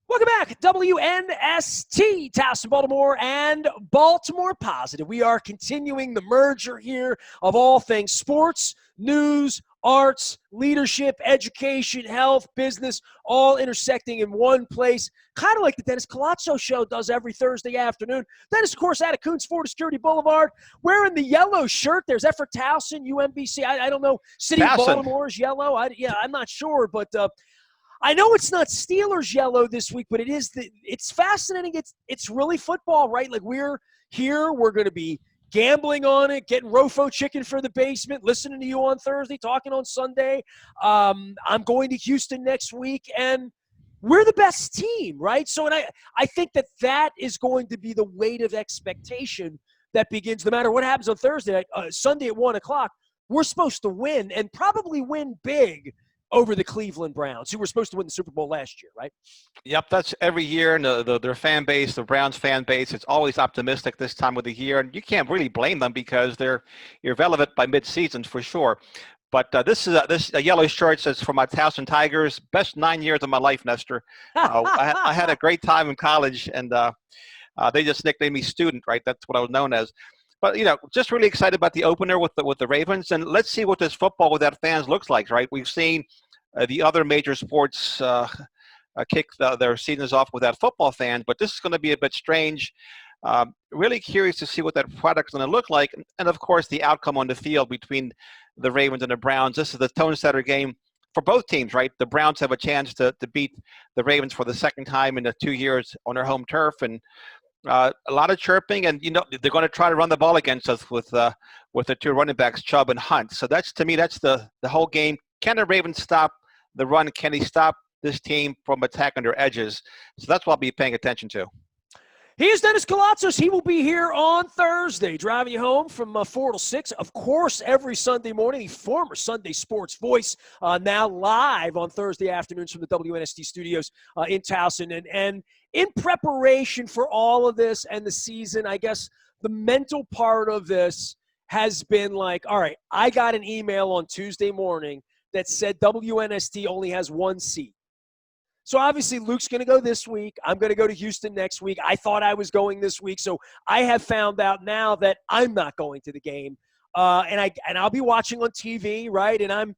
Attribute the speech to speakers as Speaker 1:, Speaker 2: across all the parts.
Speaker 1: Welcome back, WNST, Towson, Baltimore, and Baltimore Positive. We are continuing the merger here of all things sports, news, arts, leadership, education, health, business, all intersecting in one place, kind of like the Dennis Koulatsos show does every Thursday afternoon. Dennis, of course, out of Coons Florida Security Boulevard, wearing the yellow shirt. There's Effort Towson, UMBC. I don't know. City of Baltimore is yellow. I'm not sure, but I know it's not Steelers yellow this week, but it's fascinating. It's really football, right? Like we're here, we're going to be gambling on it, getting Rofo chicken for the basement, listening to you on Thursday, talking on Sunday. I'm going to Houston next week, and we're the best team, right? So, and I think that is going to be the weight of expectation that begins no matter what happens on Thursday, Sunday at 1 o'clock. We're supposed to win and probably win big over the Cleveland Browns, who were supposed to win the Super Bowl last year, right?
Speaker 2: Yep, that's every year. And their fan base, the Browns fan base, it's always optimistic this time of the year. And you can't really blame them because they're irrelevant by mid-season for sure. But this yellow shirt says for my Towson Tigers, best 9 years of my life, Nestor. I had a great time in college, and they just nicknamed me Student, right? That's what I was known as. But, just really excited about the opener with the Ravens. And let's see what this football without fans looks like, right? We've seen the other major sports kick their seasons off without football fans, but this is going to be a bit strange. Really curious to see what that product's going to look like. And, of course, the outcome on the field between the Ravens and the Browns. This is the tone-setter game for both teams, right? The Browns have a chance to beat the Ravens for the second time in the 2 years on their home turf. And a lot of chirping, and they're going to try to run the ball against us with the two running backs, Chubb and Hunt. So that's the whole game. Can the Ravens stop the run? Can he stop this team from attacking their edges? So that's what I'll be paying attention to.
Speaker 1: He is Dennis Koulatsos. He will be here on Thursday, driving you home from 4 to 6. Of course, every Sunday morning, the former Sunday Sports voice, now live on Thursday afternoons from the WNST studios in Towson. And in preparation for all of this and the season, I guess the mental part of this has been like, all right, I got an email on Tuesday morning that said WNST only has one seat. So obviously Luke's going to go this week. I'm going to go to Houston next week. I thought I was going this week. So I have found out now that I'm not going to the game. And I'll be watching on TV, right? And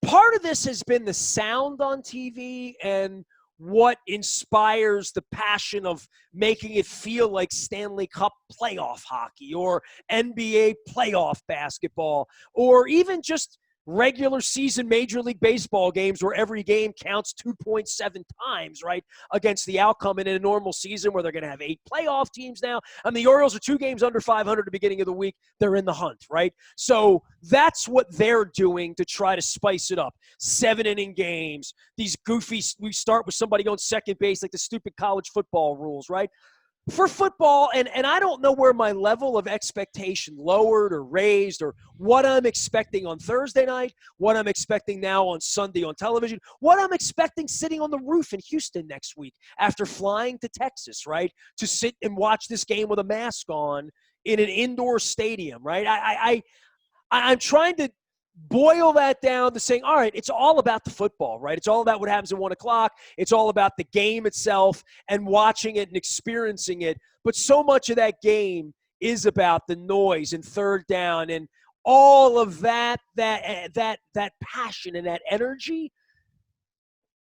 Speaker 1: part of this has been the sound on TV and what inspires the passion of making it feel like Stanley Cup playoff hockey or NBA playoff basketball, or even just regular season Major League Baseball games where every game counts 2.7 times, right, against the outcome. And in a normal season where they're going to have 8 playoff teams now. I mean, the Orioles are 2 games under 500 at the beginning of the week. They're in the hunt, right? So that's what they're doing to try to spice it up. 7-inning games, these goofy, we start with somebody on second base, like the stupid college football rules, right? For football, and I don't know where my level of expectation lowered or raised or what I'm expecting on Thursday night, what I'm expecting now on Sunday on television, what I'm expecting sitting on the roof in Houston next week after flying to Texas, right, to sit and watch this game with a mask on in an indoor stadium, right? I'm trying to boil that down to saying, all right, it's all about the football, right? It's all about what happens at 1 o'clock. It's all about the game itself and watching it and experiencing it. But so much of that game is about the noise and third down and all of that passion and that energy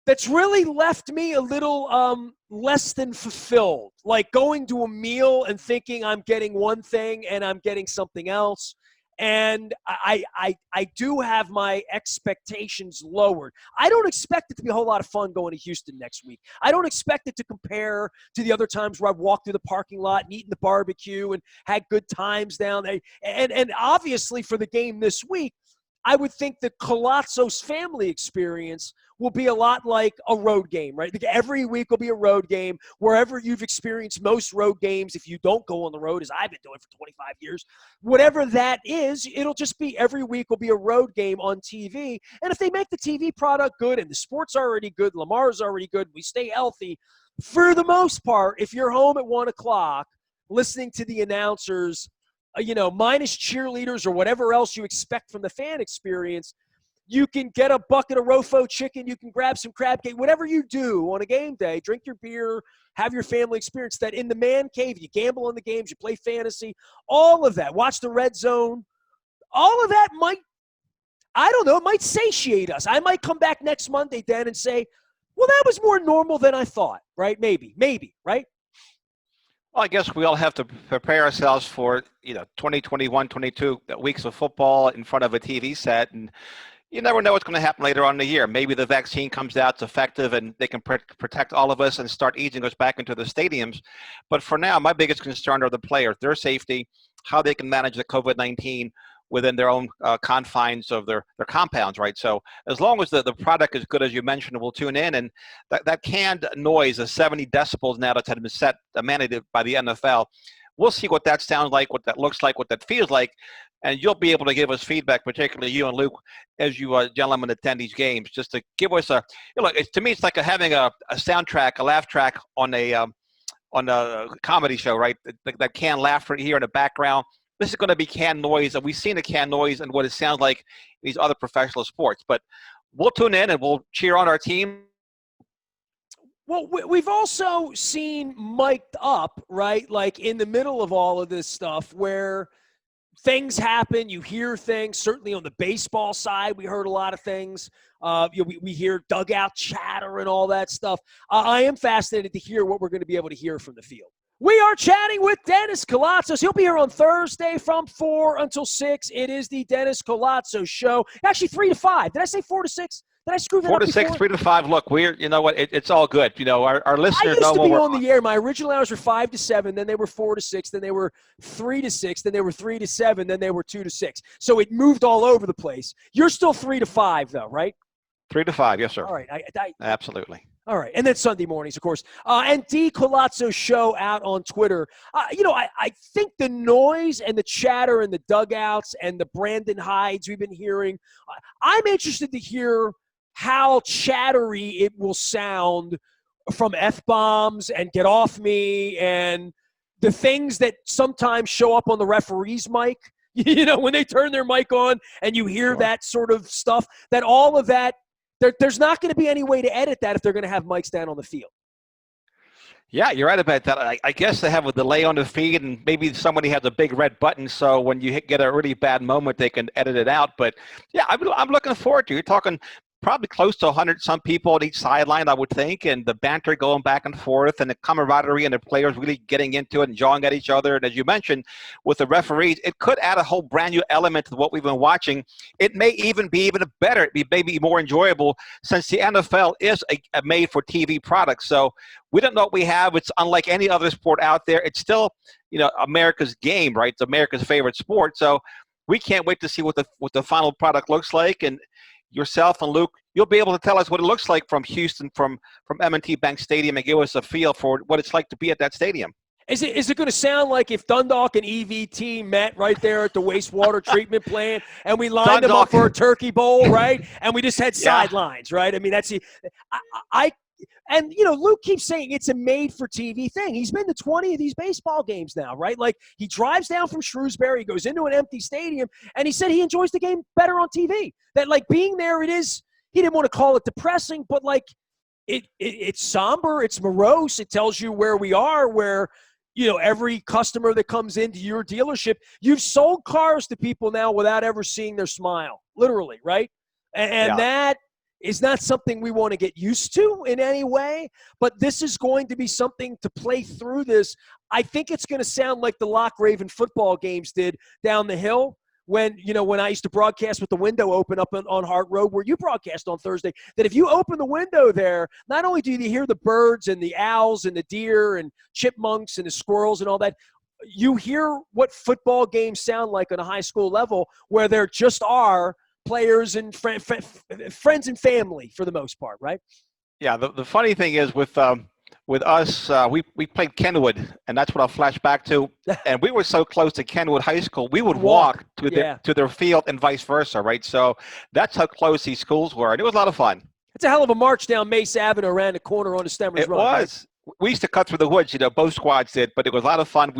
Speaker 1: that's really left me a little less than fulfilled. Like going to a meal and thinking I'm getting one thing and I'm getting something else. And I do have my expectations lowered. I don't expect it to be a whole lot of fun going to Houston next week. I don't expect it to compare to the other times where I've walked through the parking lot and eaten the barbecue and had good times down there. And obviously for the game this week, I would think the Koulatsos family experience will be a lot like a road game, right? Like every week will be a road game. Wherever you've experienced most road games, if you don't go on the road, as I've been doing for 25 years, whatever that is, it'll just be every week will be a road game on TV. And if they make the TV product good and the sport's already good, Lamar's already good, we stay healthy, for the most part, if you're home at 1 o'clock listening to the announcers, minus cheerleaders or whatever else you expect from the fan experience, You can get a bucket of Rofo chicken. You can grab some crab cake. Whatever you do on a game day, drink your beer, have your family experience that in the man cave. You gamble on the games. You play fantasy. All of that. Watch the red zone. All of that might, I don't know, it might satiate us. I might come back next Monday, Dan, and say, well, that was more normal than I thought, right? Maybe, right?
Speaker 2: Well, I guess we all have to prepare ourselves for 2021, 22 weeks of football in front of a TV set, and you never know what's going to happen later on in the year. Maybe the vaccine comes out, it's effective, and they can protect all of us and start easing us back into the stadiums. But for now, my biggest concern are the players, their safety, how they can manage the COVID-19 within their own confines of their compounds, right? So as long as the product is good, as you mentioned, we'll tune in. And that canned noise, the 70 decibels now that's been set, mandated by the NFL, we'll see what that sounds like, what that looks like, what that feels like. And you'll be able to give us feedback, particularly you and Luke, as you gentlemen attend these games, just to give us to me, it's like having a soundtrack, a laugh track on a comedy show, right? That canned laughter here in the background. This is going to be canned noise, and we've seen the canned noise and what it sounds like in these other professional sports. But we'll tune in and we'll cheer on our team.
Speaker 1: Well, we've also seen mic'd up, right? Like in the middle of all of this stuff where things happen, you hear things. Certainly on the baseball side, we heard a lot of things. We hear dugout chatter and all that stuff. I am fascinated to hear what we're going to be able to hear from the field. We are chatting with Dennis Koulatsos. He'll be here on Thursday from 4 until 6. It is the Dennis Koulatsos Show. Actually, 3 to 5. Did I say 4 to 6? Did I screw that
Speaker 2: 4
Speaker 1: up
Speaker 2: to 6,
Speaker 1: before?
Speaker 2: 3 to 5. Look, you know what? It's all good. Our listeners know
Speaker 1: I used to
Speaker 2: what
Speaker 1: be
Speaker 2: we're
Speaker 1: on the air. My original hours were 5 to 7. Then they were 4 to 6. Then they were 3 to 6. Then they were 3 to 7. Then they were 2 to 6. So it moved all over the place. You're still 3 to 5, though, right?
Speaker 2: 3 to 5, yes, sir.
Speaker 1: All right.
Speaker 2: Absolutely.
Speaker 1: All right. And then Sunday mornings, of course. And D. Koulatsos Show out on Twitter. I think the noise and the chatter and the dugouts and the Brandon Hydes we've been hearing, I'm interested to hear how chattery it will sound from F-bombs and get off me and the things that sometimes show up on the referee's mic, when they turn their mic on and you hear that sort of stuff, that all of that, there's not going to be any way to edit that if they're going to have mics down on the field.
Speaker 2: Yeah, you're right about that. I guess they have a delay on the feed, and maybe somebody has a big red button, so when you get a really bad moment, they can edit it out. But, yeah, I'm looking forward to it. You're talking probably close to 100-some people on each sideline, I would think, and the banter going back and forth and the camaraderie and the players really getting into it and jawing at each other. And as you mentioned, with the referees, it could add a whole brand new element to what we've been watching. It may even be better. It may be more enjoyable since the NFL is a made-for-TV product. So we don't know what we have. It's unlike any other sport out there. It's still, America's game, right? It's America's favorite sport. So we can't wait to see what the final product looks like. And yourself and Luke, you'll be able to tell us what it looks like from Houston, from M&T Bank Stadium, and give us a feel for what it's like to be at that stadium.
Speaker 1: Is it going to sound like if Dundalk and EVT met right there at the wastewater treatment plant and we lined them up for a turkey bowl, right? And we just had sidelines, right? I mean, that's Luke keeps saying it's a made-for-TV thing. He's been to 20 of these baseball games now, right? Like, he drives down from Shrewsbury, he goes into an empty stadium, and he said he enjoys the game better on TV. That, like, being there, he didn't want to call it depressing, but, like, it's somber, it's morose. It tells you where we are, where, every customer that comes into your dealership, you've sold cars to people now without ever seeing their smile, literally, right? And that is not something we want to get used to in any way, but this is going to be something to play through this. I think it's going to sound like the Lock Raven football games did down the hill when I used to broadcast with the window open up on Hart Road where you broadcast on Thursday, that if you open the window there, not only do you hear the birds and the owls and the deer and chipmunks and the squirrels and all that, you hear what football games sound like on a high school level where there just are players and friends and family for the most part, right?
Speaker 2: Yeah, the funny thing is with us, we played Kenwood, and that's what I'll flash back to. And we were so close to Kenwood High School, we would walk to their field and vice versa, right? So that's how close these schools were, and it was a lot of fun.
Speaker 1: It's a hell of a march down Mace Avenue around the corner on the Stemmers Run.
Speaker 2: It was. we used to cut through the woods, both squads did, but it was a lot of fun.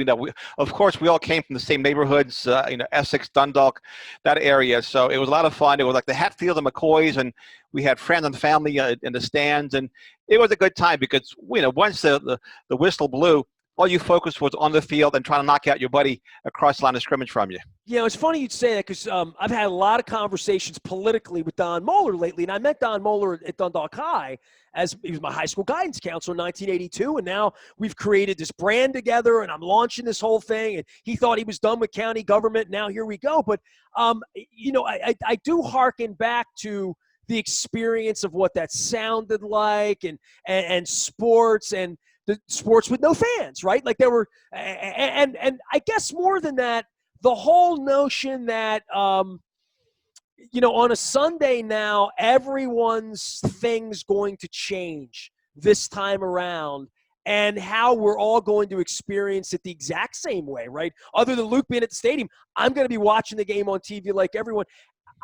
Speaker 2: Of course, we all came from the same neighborhoods, Essex, Dundalk, that area. So it was a lot of fun. It was like the Hatfield and McCoys, and we had friends and family in the stands, and it was a good time because, once the whistle blew, all you focused was on the field and trying to knock out your buddy across the line of scrimmage from you.
Speaker 1: It's funny you'd say that because I've had a lot of conversations politically with Don Moeller lately, and I met Don Moeller at Dundalk High as he was my high school guidance counselor in 1982, and now we've created this brand together, and I'm launching this whole thing, and he thought he was done with county government, now here we go. But, I do hearken back to the experience of what that sounded like and sports and the sports with no fans, right? Like there were, and I guess more than that, the whole notion that, on a Sunday now, everyone's thing's going to change this time around and how we're all going to experience it the exact same way, right? Other than Luke being at the stadium, I'm going to be watching the game on TV like everyone.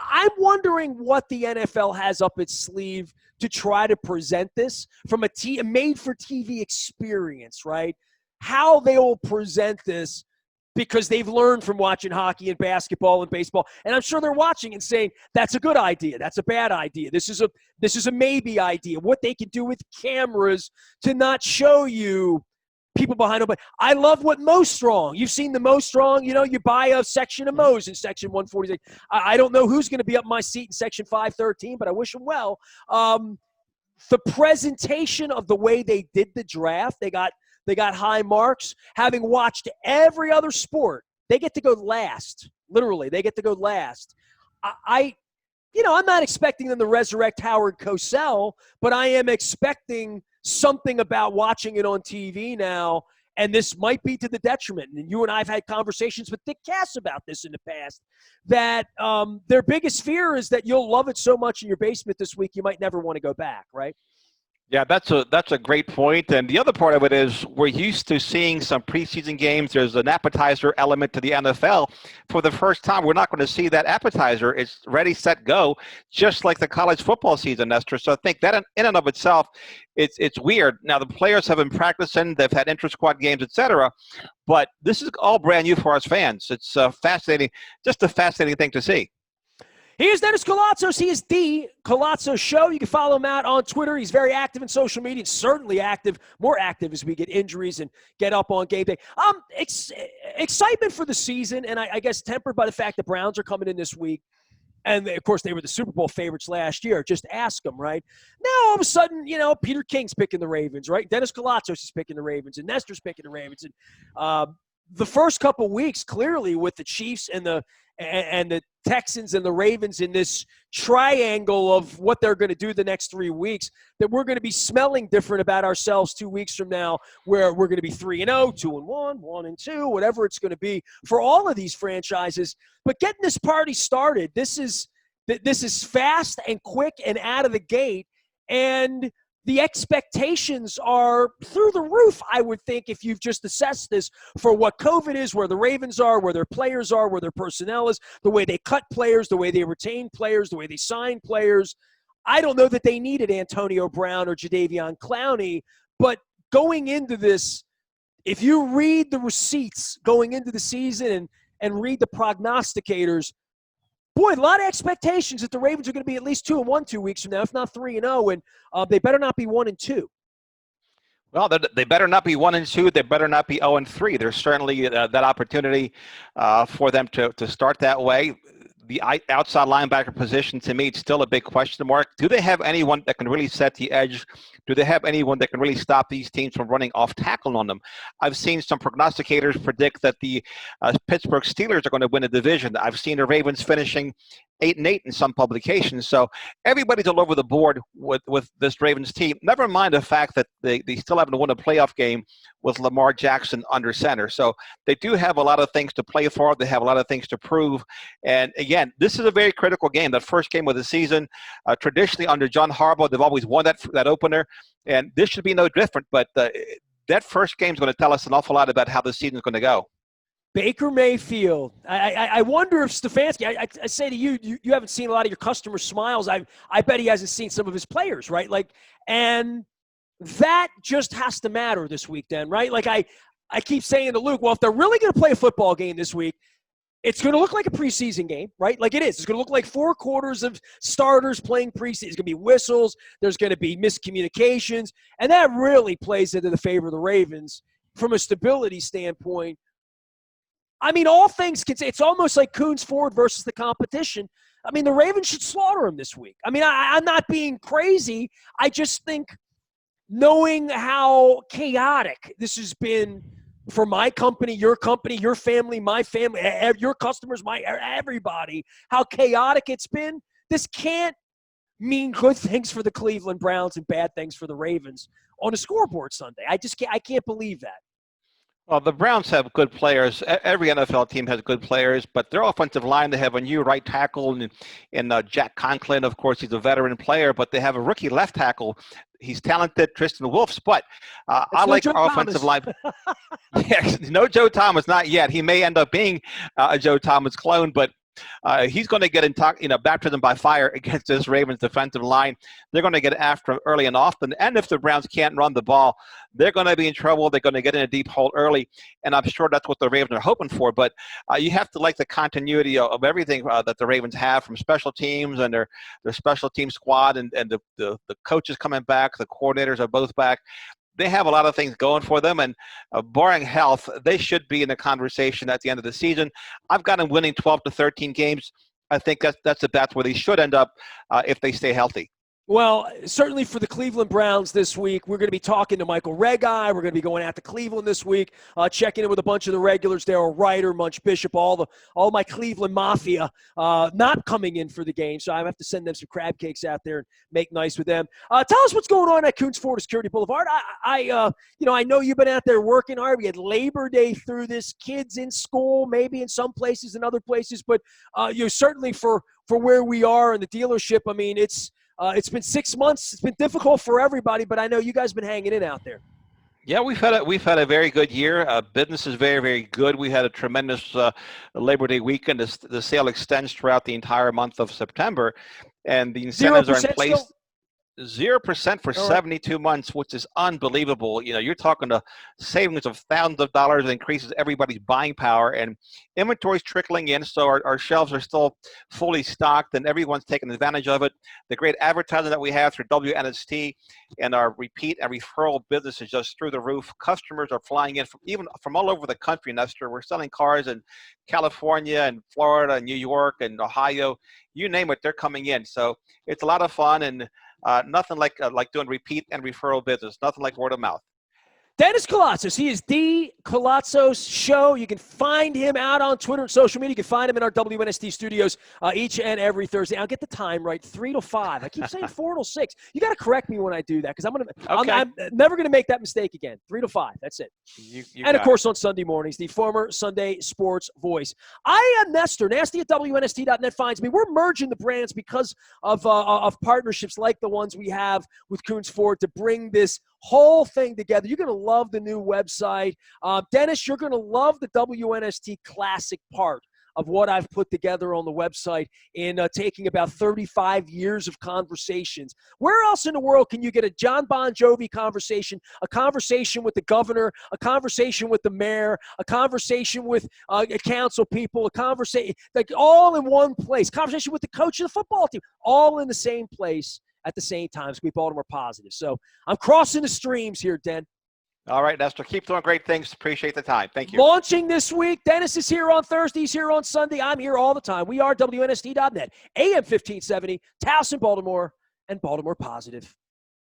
Speaker 1: I'm wondering what the NFL has up its sleeve to try to present this from a made-for-TV experience, right? How they will present this because they've learned from watching hockey and basketball and baseball. And I'm sure they're watching and saying, that's a good idea. That's a bad idea. This is a maybe idea. What they can do with cameras to not show you people behind them. But I love what Mo's Strong. You've seen the Mo Strong, you buy a section of Mo's in section 146. I don't know who's going to be up my seat in section 513, but I wish them well. The presentation of the way they did the draft, they got high marks. Having watched every other sport, they get to go last. Literally, they get to go last. I'm not expecting them to resurrect Howard Cosell, but I am expecting something about watching it on TV now, and this might be to the detriment. And you and I have had conversations with Dick Cass about this in the past, that their biggest fear is that you'll love it so much in your basement this week you might never want to go back, right?
Speaker 2: Yeah, that's a great point. And the other part of it is we're used to seeing some preseason games. There's an appetizer element to the NFL. For the first time, we're not going to see that appetizer. It's ready, set, go, just like the college football season, Nestor. So I think that in and of itself, it's weird. Now, the players have been practicing. They've had intra-squad games, etc. But this is all brand new for us fans. It's fascinating, just a fascinating thing to see.
Speaker 1: Here's Dennis Koulatsos. He is the Koulatsos Show. You can follow him out on Twitter. He's very active in social media, certainly more active as we get injuries and get up on game day. Excitement for the season, and I guess tempered by the fact the Browns are coming in this week. And, of course, they were the Super Bowl favorites last year. Just ask them, right? Now, all of a sudden, Peter King's picking the Ravens, right? Dennis Koulatsos is picking the Ravens, and Nestor's picking the Ravens. And the first couple of weeks, clearly, with the Chiefs and the Texans and the Ravens in this triangle of what they're going to do the next 3 weeks, that we're going to be smelling different about ourselves 2 weeks from now, where we're going to be 3-0, 2-1, 1-2, whatever it's going to be for all of these franchises. But getting this party started, this is fast and quick and out of the gate, and the expectations are through the roof, I would think, if you've just assessed this for what COVID is, where the Ravens are, where their players are, where their personnel is, the way they cut players, the way they retain players, the way they sign players. I don't know that they needed Antonio Brown or Jadeveon Clowney, but going into this, if you read the receipts going into the season and read the prognosticators, boy, a lot of expectations that the Ravens are going to be at least 2-1 2 weeks from now, if not 3-0, and they better not be 1-2.
Speaker 2: Well, they better not be 1-2. They better not be 0-3. There's certainly that opportunity for them to start that way. The outside linebacker position, to me, it's still a big question mark. Do they have anyone that can really set the edge? Do they have anyone that can really stop these teams from running off tackle on them? I've seen some prognosticators predict that the Pittsburgh Steelers are going to win the division. I've seen the Ravens finishing 8-8 in some publications. So everybody's all over the board with this Ravens team. Never mind the fact that they still haven't won a playoff game with Lamar Jackson under center. So they do have a lot of things to play for. They have a lot of things to prove. And again, this is a very critical game. That first game of the season, traditionally under John Harbaugh, they've always won that opener. And this should be no different. But that first game is going to tell us an awful lot about how the season is going to go.
Speaker 1: Baker Mayfield. I wonder if Stefanski, I say to you, you haven't seen a lot of your customers' smiles. I bet he hasn't seen some of his players, right? And That just has to matter this week then, right? Like I keep saying to Luke, well, if they're really going to play a football game this week, it's going to look like a preseason game, right? Like it is. It's going to look like 4 quarters of starters playing preseason. It's going to be whistles. There's going to be miscommunications. And that really plays into the favor of the Ravens from a stability standpoint. I mean, all things considered, it's almost like Coons Ford versus the competition. I mean, the Ravens should slaughter him this week. I mean, I'm not being crazy. I just think knowing how chaotic this has been for my company, your family, my family, your customers, everybody, how chaotic it's been, this can't mean good things for the Cleveland Browns and bad things for the Ravens on a scoreboard Sunday. I can't believe that.
Speaker 2: Well, the Browns have good players. Every NFL team has good players, but their offensive line, they have a new right tackle in Jack Conklin. Of course, he's a veteran player, but they have a rookie left tackle. He's talented, Tristan Wirfs, but I like our offensive line. Yes, no Joe Thomas, not yet. He may end up being a Joe Thomas clone, but he's going to get baptism by fire against this Ravens defensive line. They're going to get after him early and often. And if the Browns can't run the ball, they're going to be in trouble. They're going to get in a deep hole early. And I'm sure that's what the Ravens are hoping for. But you have to like the continuity of everything that the Ravens have from special teams and their special team squad and the coaches coming back. The coordinators are both back. They have a lot of things going for them, and barring health, they should be in the conversation at the end of the season. I've got them winning 12 to 13 games. I think that's where they should end up if they stay healthy.
Speaker 1: Well, certainly for the Cleveland Browns this week, we're going to be talking to Michael Regai. We're going to be going out to Cleveland this week, checking in with a bunch of the regulars. Darryl Ryder, Munch Bishop, all my Cleveland Mafia not coming in for the game. So I have to send them some crab cakes out there and make nice with them. Tell us what's going on at Coons Ford Security Boulevard. I know you've been out there working hard. We had Labor Day through this, kids in school, maybe in some places and other places, but certainly for where we are in the dealership. I mean, it's been 6 months. It's been difficult for everybody, but I know you guys have been hanging in out there.
Speaker 2: Yeah, we've had a very good year. Business is very, very good. We had a tremendous Labor Day weekend. The sale extends throughout the entire month of September, and the incentives are in place.
Speaker 1: Still?
Speaker 2: 0% for 72 months, which is unbelievable. You're talking to savings of thousands of dollars. It increases everybody's buying power, and inventory's trickling in, so our shelves are still fully stocked, and everyone's taking advantage of it. The great advertising that we have through WNST and our repeat and referral business is just through the roof. Customers are flying in from all over the country, Nestor. We're selling cars in California and Florida and New York and Ohio. You name it, they're coming in. So it's a lot of fun, and nothing like doing repeat and referral business. Nothing like word of mouth.
Speaker 1: Dennis Koulatsos. He is the Koulatsos Show. You can find him out on Twitter and social media. You can find him in our WNST studios each and every Thursday. I'll get the time right, 3 to 5. I keep saying 4 to 6. You got to correct me when I do that because I'm never going to make that mistake again. 3 to 5. That's it. And, of course, on Sunday mornings, the former Sunday Sports Voice. I am Nestor. Nasty at WNST.net finds me. We're merging the brands because of partnerships like the ones we have with Coons Ford to bring this whole thing together. You're going to love the new website. Dennis, you're going to love the WNST Classic part of what I've put together on the website in taking about 35 years of conversations. Where else in the world can you get a John Bon Jovi conversation, a conversation with the governor, a conversation with the mayor, a conversation with council people, a conversation, like all in one place, conversation with the coach of the football team, all in the same place at the same time. So we Baltimore positive. So I'm crossing the streams here, Den.
Speaker 2: All right, Nestor. Keep doing great things. Appreciate the time. Thank you.
Speaker 1: Launching this week. Dennis is here on Thursday. He's here on Sunday. I'm here all the time. We are WNST.net, AM 1570, Towson, Baltimore, and Baltimore positive.